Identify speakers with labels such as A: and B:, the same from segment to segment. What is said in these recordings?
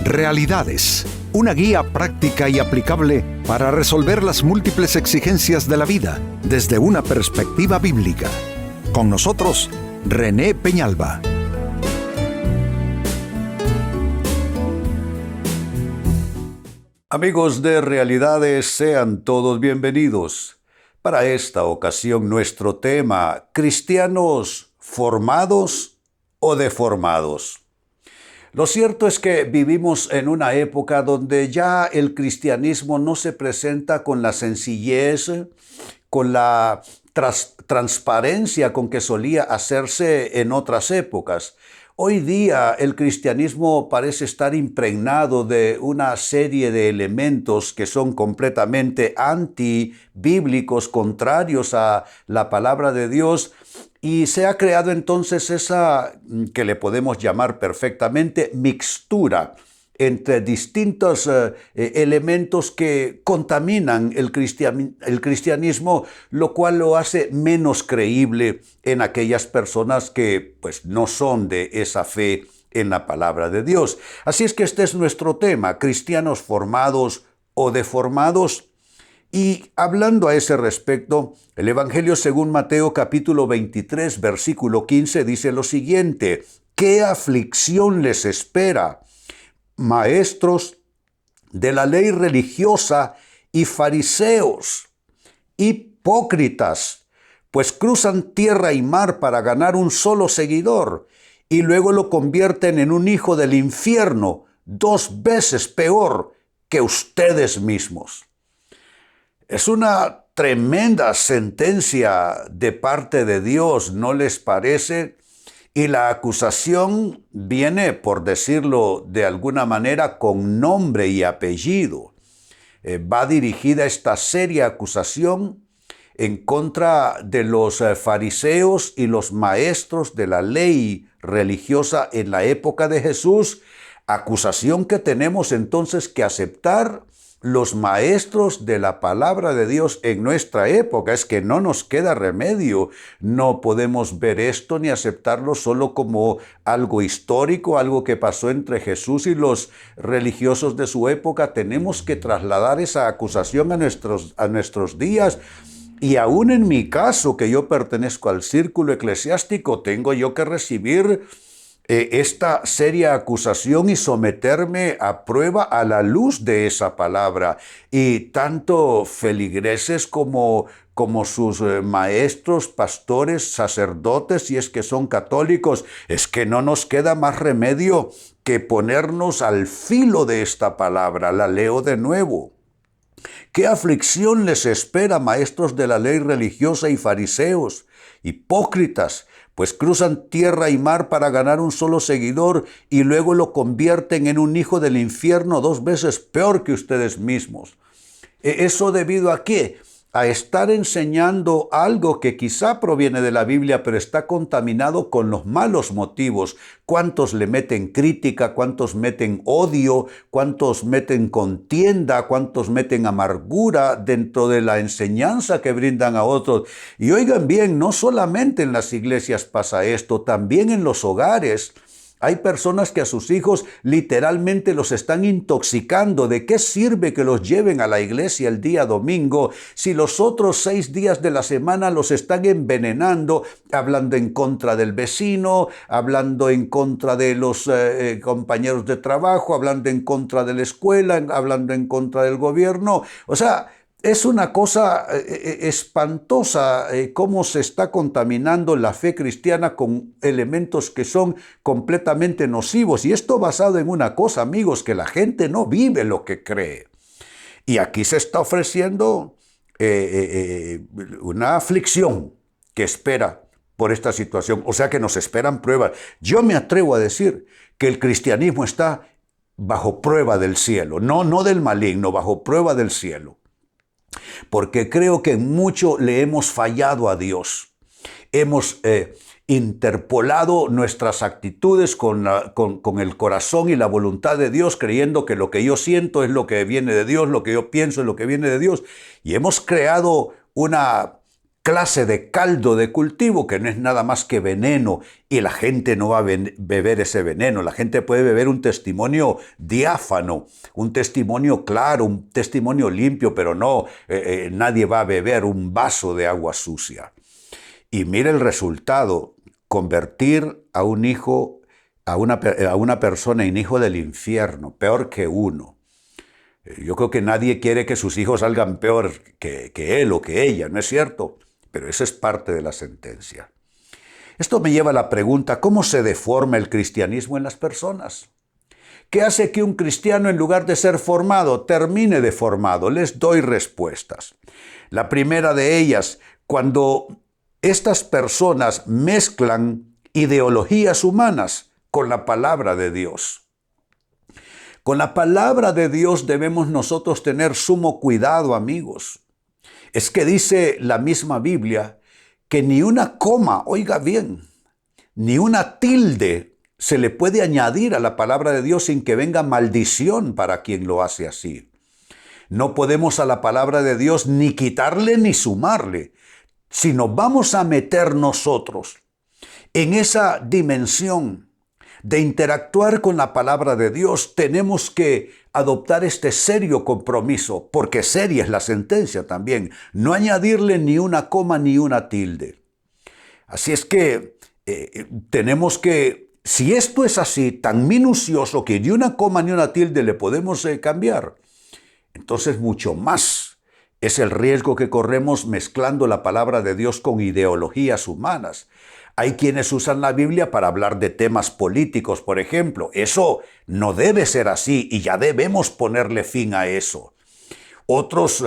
A: Realidades, una guía práctica y aplicable para resolver las múltiples exigencias de la vida desde una perspectiva bíblica. Con nosotros, René Peñalba.
B: Amigos de Realidades, sean todos bienvenidos. Para esta ocasión nuestro tema, ¿cristianos formados o deformados? Lo cierto es que vivimos en una época donde ya el cristianismo no se presenta con la sencillez, con la transparencia con que solía hacerse en otras épocas. Hoy día el cristianismo parece estar impregnado de una serie de elementos que son completamente antibíblicos, contrarios a la palabra de Dios, y se ha creado entonces esa que le podemos llamar perfectamente mixtura entre distintos elementos que contaminan el cristianismo, lo cual lo hace menos creíble en aquellas personas que pues no son de esa fe en la palabra de Dios. Así es que este es nuestro tema, cristianos formados o deformados. Y hablando a ese respecto, el Evangelio según Mateo capítulo 23, versículo 15 dice lo siguiente: ¿qué aflicción les espera? Maestros de la ley religiosa y fariseos, hipócritas, pues cruzan tierra y mar para ganar un solo seguidor y luego lo convierten en un hijo del infierno, 2 veces peor que ustedes mismos. Es una tremenda sentencia de parte de Dios, ¿no les parece? Y la acusación viene, por decirlo de alguna manera, con nombre y apellido. Va dirigida esta seria acusación en contra de los fariseos y los maestros de la ley religiosa en la época de Jesús, acusación que tenemos entonces que aceptar los maestros de la palabra de Dios en nuestra época. Es que no nos queda remedio. No podemos ver esto ni aceptarlo solo como algo histórico, algo que pasó entre Jesús y los religiosos de su época. Tenemos que trasladar esa acusación a nuestros días. Y aún en mi caso, que yo pertenezco al círculo eclesiástico, tengo yo que recibir esta seria acusación y someterme a prueba a la luz de esa palabra. Y tanto feligreses como sus maestros, pastores, sacerdotes, si es que son católicos, es que no nos queda más remedio que ponernos al filo de esta palabra. La leo de nuevo. ¿Qué aflicción les espera, maestros de la ley religiosa y fariseos, hipócritas? Pues cruzan tierra y mar para ganar un solo seguidor y luego lo convierten en un hijo del infierno 2 veces peor que ustedes mismos. ¿Eso debido a qué? A estar enseñando algo que quizá proviene de la Biblia, pero está contaminado con los malos motivos. ¿Cuántos le meten crítica? ¿Cuántos meten odio? ¿Cuántos meten contienda? ¿Cuántos meten amargura dentro de la enseñanza que brindan a otros? Y oigan bien, no solamente en las iglesias pasa esto, también en los hogares. Hay personas que a sus hijos literalmente los están intoxicando. ¿De qué sirve que los lleven a la iglesia el día domingo si los otros 6 días de la semana los están envenenando, hablando en contra del vecino, hablando en contra de los compañeros de trabajo, hablando en contra de la escuela, hablando en contra del gobierno? O sea, es una cosa espantosa cómo se está contaminando la fe cristiana con elementos que son completamente nocivos. Y esto basado en una cosa, amigos, que la gente no vive lo que cree. Y aquí se está ofreciendo una aflicción que espera por esta situación. O sea que nos esperan pruebas. Yo me atrevo a decir que el cristianismo está bajo prueba del cielo. No del maligno, bajo prueba del cielo. Porque creo que en mucho le hemos fallado a Dios. Hemos interpolado nuestras actitudes con el corazón y la voluntad de Dios, creyendo que lo que yo siento es lo que viene de Dios, lo que yo pienso es lo que viene de Dios. Y hemos creado una clase de caldo de cultivo que no es nada más que veneno, y la gente no va a beber ese veneno. La gente puede beber un testimonio diáfano, un testimonio claro, un testimonio limpio, pero no, nadie va a beber un vaso de agua sucia. Y mire el resultado: convertir a un hijo, a una persona en hijo del infierno, peor que uno. Yo creo que nadie quiere que sus hijos salgan peor que él o que ella, ¿no es cierto? Pero eso es parte de la sentencia. Esto me lleva a la pregunta: ¿cómo se deforma el cristianismo en las personas? ¿Qué hace que un cristiano, en lugar de ser formado, termine deformado? Les doy respuestas. La primera de ellas: cuando estas personas mezclan ideologías humanas con la palabra de Dios. Con la palabra de Dios debemos nosotros tener sumo cuidado, amigos. Es que dice la misma Biblia que ni una coma, oiga bien, ni una tilde se le puede añadir a la palabra de Dios sin que venga maldición para quien lo hace así. No podemos a la palabra de Dios ni quitarle ni sumarle. Si nos vamos a meter nosotros en esa dimensión de interactuar con la palabra de Dios, tenemos que adoptar este serio compromiso, porque seria es la sentencia también: no añadirle ni una coma ni una tilde. Así es que tenemos que, si esto es así, tan minucioso que ni una coma ni una tilde le podemos cambiar, entonces mucho más es el riesgo que corremos mezclando la palabra de Dios con ideologías humanas. Hay quienes usan la Biblia para hablar de temas políticos, por ejemplo. Eso no debe ser así y ya debemos ponerle fin a eso. Otros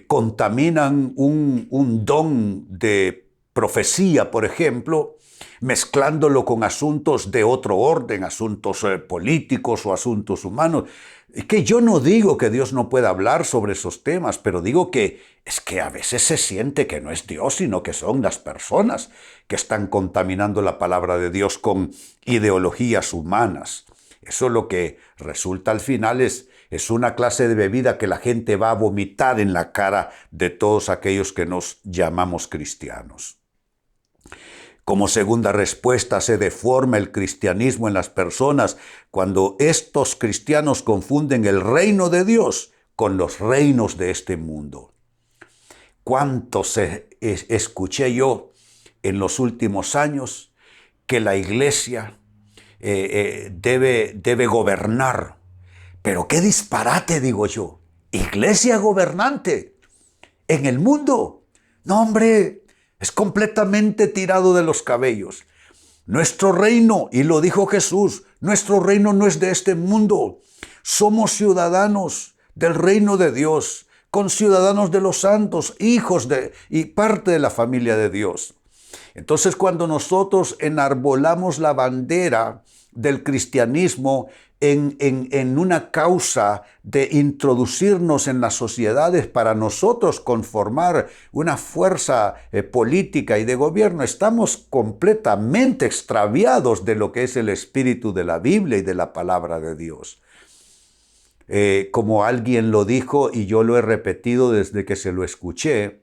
B: contaminan un don de profecía, por ejemplo, mezclándolo con asuntos de otro orden, asuntos políticos o asuntos humanos. Es que yo no digo que Dios no pueda hablar sobre esos temas, pero digo que es que a veces se siente que no es Dios, sino que son las personas que están contaminando la palabra de Dios con ideologías humanas. Eso lo que resulta al final es una clase de bebida que la gente va a vomitar en la cara de todos aquellos que nos llamamos cristianos. Como segunda respuesta, se deforma el cristianismo en las personas cuando estos cristianos confunden el reino de Dios con los reinos de este mundo. ¿Cuántos escuché yo en los últimos años que la iglesia debe gobernar? Pero qué disparate, digo yo. ¿Iglesia gobernante en el mundo? No, hombre. Es completamente tirado de los cabellos. Nuestro reino, y lo dijo Jesús, nuestro reino no es de este mundo. Somos ciudadanos del reino de Dios, conciudadanos de los santos, hijos y parte de la familia de Dios. Entonces, cuando nosotros enarbolamos la bandera del cristianismo en una causa de introducirnos en las sociedades para nosotros conformar una fuerza política y de gobierno, estamos completamente extraviados de lo que es el espíritu de la Biblia y de la palabra de Dios. Como alguien lo dijo, y yo lo he repetido desde que se lo escuché,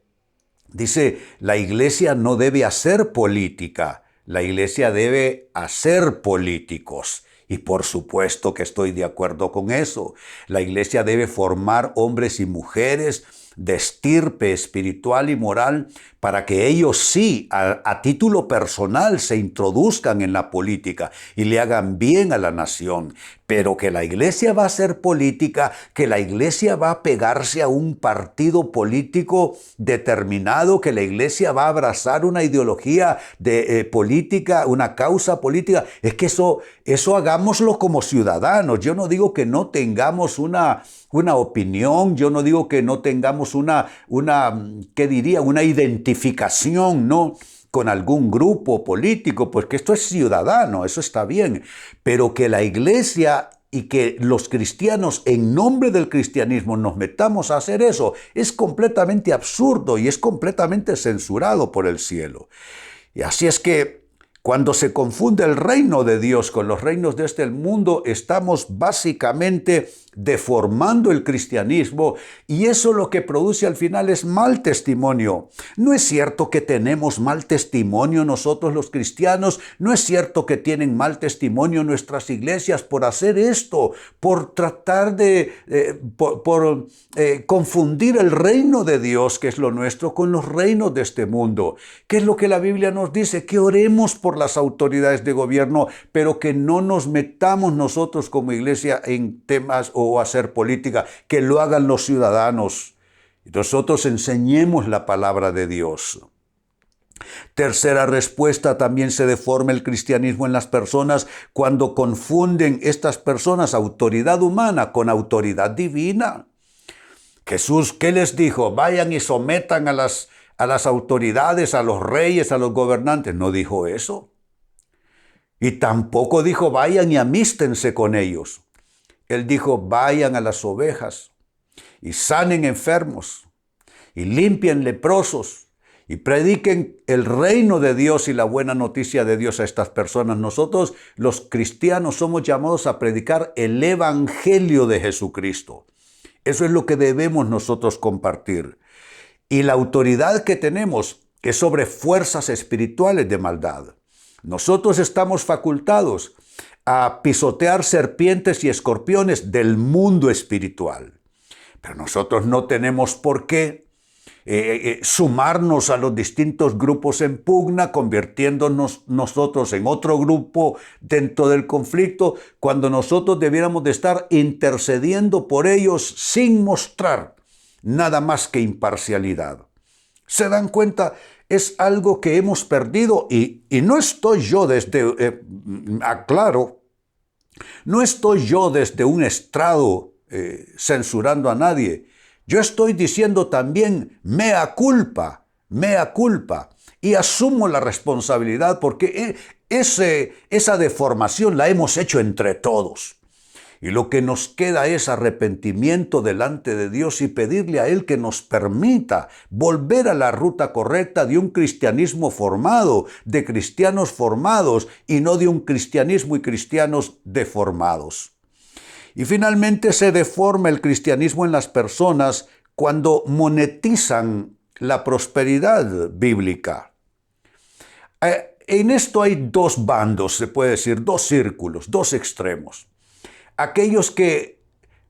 B: dice: la iglesia no debe hacer política, la iglesia debe hacer políticos. Y por supuesto que estoy de acuerdo con eso. La iglesia debe formar hombres y mujeres de estirpe espiritual y moral para que ellos sí, a título personal, se introduzcan en la política y le hagan bien a la nación. Pero que la iglesia va a hacer política, que la iglesia va a pegarse a un partido político determinado, que la iglesia va a abrazar una ideología política, una causa política, es que eso hagámoslo como ciudadanos. Yo no digo que no tengamos una opinión, yo no digo que no tengamos una identificación, ¿no?, con algún grupo político, pues que esto es ciudadano, eso está bien, pero que la iglesia y que los cristianos en nombre del cristianismo nos metamos a hacer eso es completamente absurdo y es completamente censurado por el cielo. Y así es que Cuando se confunde el reino de Dios con los reinos de este mundo, estamos básicamente deformando el cristianismo, y eso lo que produce al final es mal testimonio. No es cierto que tenemos mal testimonio nosotros los cristianos, no es cierto que tienen mal testimonio nuestras iglesias por hacer esto, por tratar de confundir el reino de Dios, que es lo nuestro, con los reinos de este mundo. ¿Qué es lo que la Biblia nos dice? Que oremos por las autoridades de gobierno, pero que no nos metamos nosotros como iglesia en temas o hacer política, que lo hagan los ciudadanos. Nosotros enseñemos la palabra de Dios. Tercera respuesta: también se deforma el cristianismo en las personas cuando confunden estas personas autoridad humana con autoridad divina. Jesús, ¿qué les dijo? Vayan y sometan a las autoridades, a los reyes, a los gobernantes. No dijo eso. Y tampoco dijo vayan y amístense con ellos. Él dijo vayan a las ovejas y sanen enfermos y limpien leprosos y prediquen el reino de Dios y la buena noticia de Dios a estas personas. Nosotros los cristianos somos llamados a predicar el evangelio de Jesucristo. Eso es lo que debemos nosotros compartir. Y la autoridad que tenemos es sobre fuerzas espirituales de maldad. Nosotros estamos facultados a pisotear serpientes y escorpiones del mundo espiritual. Pero nosotros no tenemos por qué sumarnos a los distintos grupos en pugna, convirtiéndonos nosotros en otro grupo dentro del conflicto, cuando nosotros debiéramos de estar intercediendo por ellos sin mostrar nada más que imparcialidad. ¿Se dan cuenta? Es algo que hemos perdido, y no estoy yo aclaro, no estoy yo desde un estrado censurando a nadie. Yo estoy diciendo también mea culpa, y asumo la responsabilidad, porque esa deformación la hemos hecho entre todos. Y lo que nos queda es arrepentimiento delante de Dios y pedirle a Él que nos permita volver a la ruta correcta de un cristianismo formado, de cristianos formados, y no de un cristianismo y cristianos deformados. Y finalmente se deforma el cristianismo en las personas cuando monetizan la prosperidad bíblica. En esto hay dos bandos, se puede decir, dos círculos, dos extremos. Aquellos que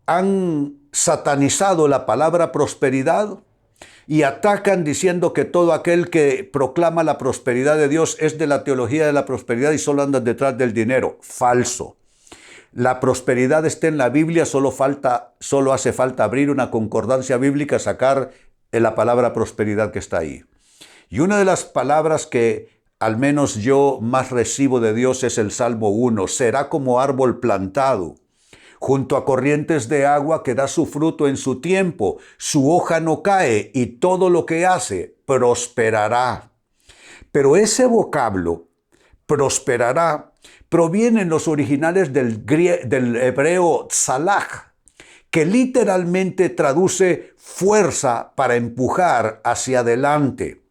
B: han satanizado la palabra prosperidad y atacan diciendo que todo aquel que proclama la prosperidad de Dios es de la teología de la prosperidad y solo anda detrás del dinero. Falso. La prosperidad está en la Biblia, solo hace falta abrir una concordancia bíblica, sacar la palabra prosperidad que está ahí. Y una de las palabras que al menos yo más recibo de Dios es el Salmo 1. Será como árbol plantado junto a corrientes de agua, que da su fruto en su tiempo, su hoja no cae y todo lo que hace prosperará. Pero ese vocablo, prosperará, proviene en los originales del hebreo tzalach, que literalmente traduce fuerza para empujar hacia adelante.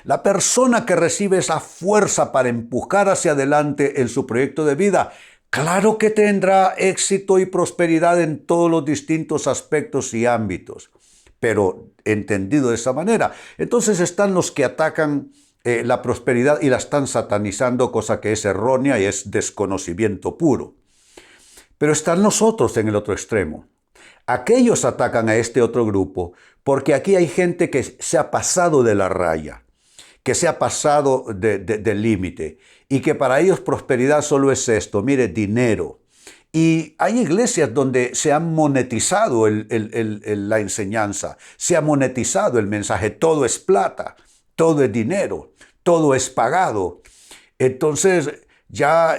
B: La persona que recibe esa fuerza para empujar hacia adelante en su proyecto de vida, claro que tendrá éxito y prosperidad en todos los distintos aspectos y ámbitos, pero entendido de esa manera. Entonces están los que atacan la prosperidad y la están satanizando, cosa que es errónea y es desconocimiento puro. Pero están nosotros en el otro extremo. Aquellos atacan a este otro grupo porque aquí hay gente que se ha pasado de la raya, que se ha pasado del límite, y que para ellos prosperidad solo es esto, mire, dinero. Y hay iglesias donde se ha monetizado la enseñanza, se ha monetizado el mensaje, todo es plata, todo es dinero, todo es pagado. Entonces ya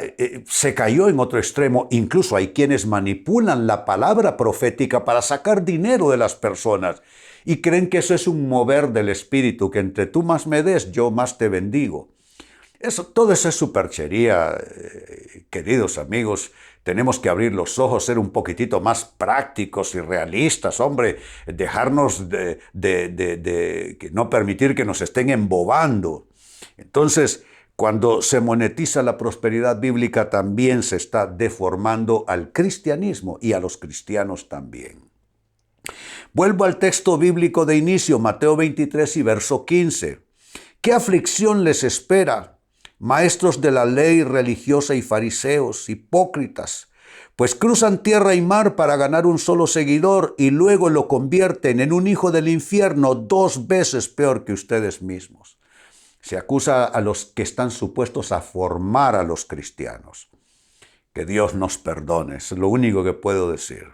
B: se cayó en otro extremo. Incluso hay quienes manipulan la palabra profética para sacar dinero de las personas y creen que eso es un mover del espíritu, que entre tú más me des, yo más te bendigo. Todo eso es superchería, queridos amigos. Tenemos que abrir los ojos, ser un poquitito más prácticos y realistas, hombre, dejarnos que no permitir que nos estén embobando. Entonces, Cuando se monetiza la prosperidad bíblica, también se está deformando al cristianismo y a los cristianos también. Vuelvo al texto bíblico de inicio, Mateo 23 y verso 15. ¿Qué aflicción les espera, maestros de la ley religiosa y fariseos, hipócritas? Pues cruzan tierra y mar para ganar un solo seguidor y luego lo convierten en un hijo del infierno 2 veces peor que ustedes mismos. Se acusa a los que están supuestos a formar a los cristianos. Que Dios nos perdone, es lo único que puedo decir.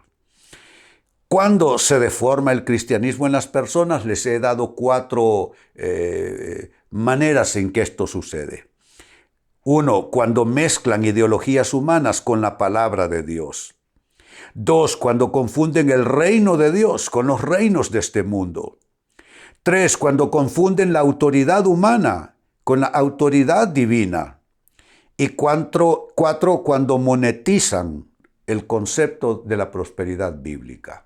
B: Cuando se deforma el cristianismo en las personas, les he dado 4 maneras en que esto sucede. 1, cuando mezclan ideologías humanas con la palabra de Dios. 2, cuando confunden el reino de Dios con los reinos de este mundo. 3, cuando confunden la autoridad humana con la autoridad divina. Y 4, cuando monetizan el concepto de la prosperidad bíblica.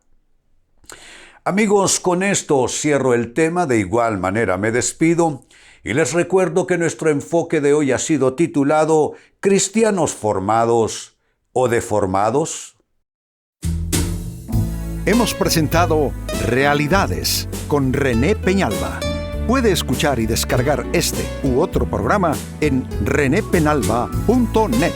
B: Amigos, con esto cierro el tema, de igual manera me despido y les recuerdo que nuestro enfoque de hoy ha sido titulado ¿Cristianos formados o deformados?
A: Hemos presentado Realidades con René Peñalba. Puede escuchar y descargar este u otro programa en renépenalba.net.